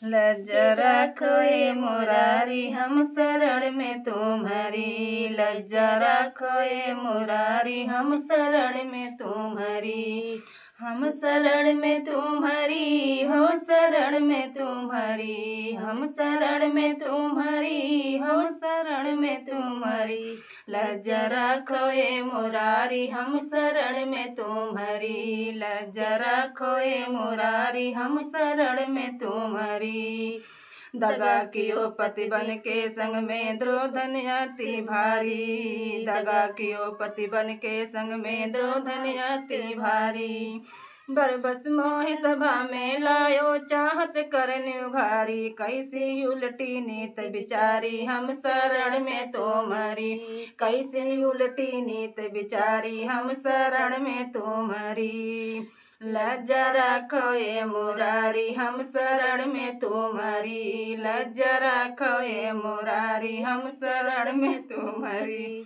लज्जा रखो ए मुरारी हम शरण में तुम्हारी, लज्जा रखो ए मुरारी हम शरण में तुम्हारी, हम शरण में तुम्हारी, हम शरण में तुम्हारी, हम शरण में तुम्हारी, हम शरण में तुम्हारी, लज्जा रखो ए मुरारी हम शरण में तुम्हारी, लज्जा रखो ए मुरारी हम शरण में तुम्हारी। दगा कियो पति बन के संग में द्रोधन अति भारी, दगा कियो पति बन के संग में द्रोधन अति भारी, बरबस मोहि सभा में लायो चाहत करन उघारी, कैसी उलटी नीत बिचारी हम शरण में तुम्हारी, कैसी उलटी नीत बिचारी हम शरण में तुम्हारी, लज्जा रखो ए मुरारी हम शरण में तुम्हारी, लज्जा रखो ए मुरारी हम शरण में तुम्हारी।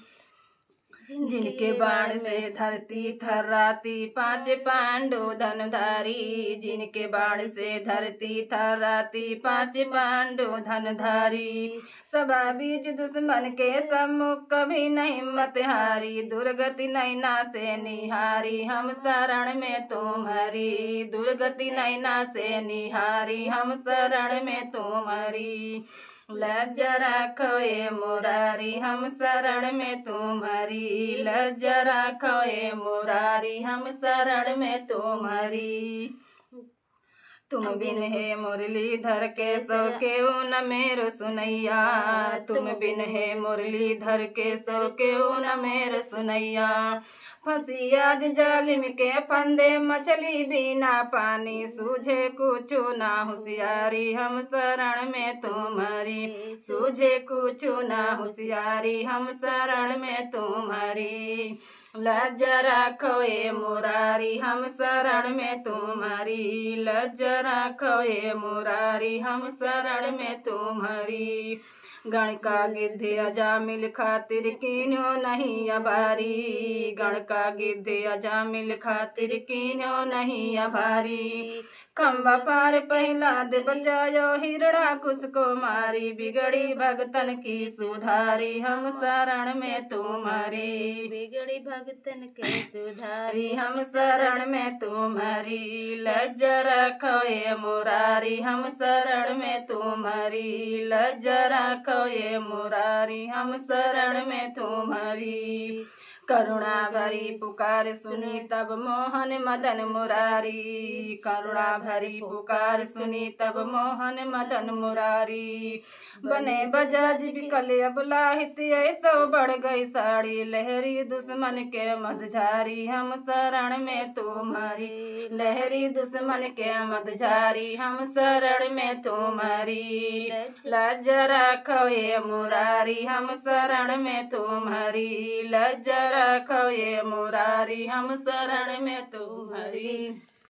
जिनके बाण से धरती थर्राती पांच पांडु धनुधारी, जिनके बाण से धरती थर्राती पांच पांडु धनुधारी, सभा बीच दुश्मन के सम्मुख कभी नहीं मत हारी, दुर्गति नैना से निहारी हम शरण में तुम्हारी, दुर्गति नैना से निहारी हम शरण में तुम्हारी, लज्जा रखो ए मुरारी हम शरण में तुम्हारी, लज्जा रखो ए मुरारी हम शरण में तुम्हारी। तुम बिन है मुरलीधर के सो के न मेरो सुनैया, तुम बिन है मुरलीधर के सो के न मेरो सुनैया, फंसी आज जालिम के फंदे मछली बिना पानी, सूझे कुछ ना होशियारी हम शरण में तुम्हारी, सूझे कुछ ना होशियारी हम शरण में तुम्हारी, लज्जा रखो ए मुरारी हम शरण में तुम्हारी, लज्जा रखो ए मुरारी हम शरण में तुम्हारी। गण का गिद्ध अजामिल खातिर कीन्यो नहीं अभारी, गण का गिद्ध अजामिल खातिर कीन्यो नहीं अभारी, खम्बा पार प्रहलाद बचायो हिरणाकुश को मारी, बिगड़ी भगतन की सुधारी हम शरण में तुम्हारी, बिगड़ी भगतन के सुधारी हम शरण में तुम्हारी, लज्जा रखो ए मुरारी हम शरण में तुम्हारी, लज्जा रखो ए मुरारी हम शरण में तुम्हारी, करुणा भरी पुकार सुनी तब मोहन मदन मुरारी, करुणा भरी पुकार सुनी तब मोहन मदन मुरारी, बने बजाज बिकल अब लाहित ऐसो बढ़ गई साड़ी, लहरी दुश्मन के मदझारी हम शरण में तुम्हारी, लहरी दुश्मन के मदझारी हम शरण में तुम्हारी, लज्जा रखो ए मुरारी हम शरण में तुम्हारी, लज्जा रखो ए मुरारी हम शरण में तुम्हारी।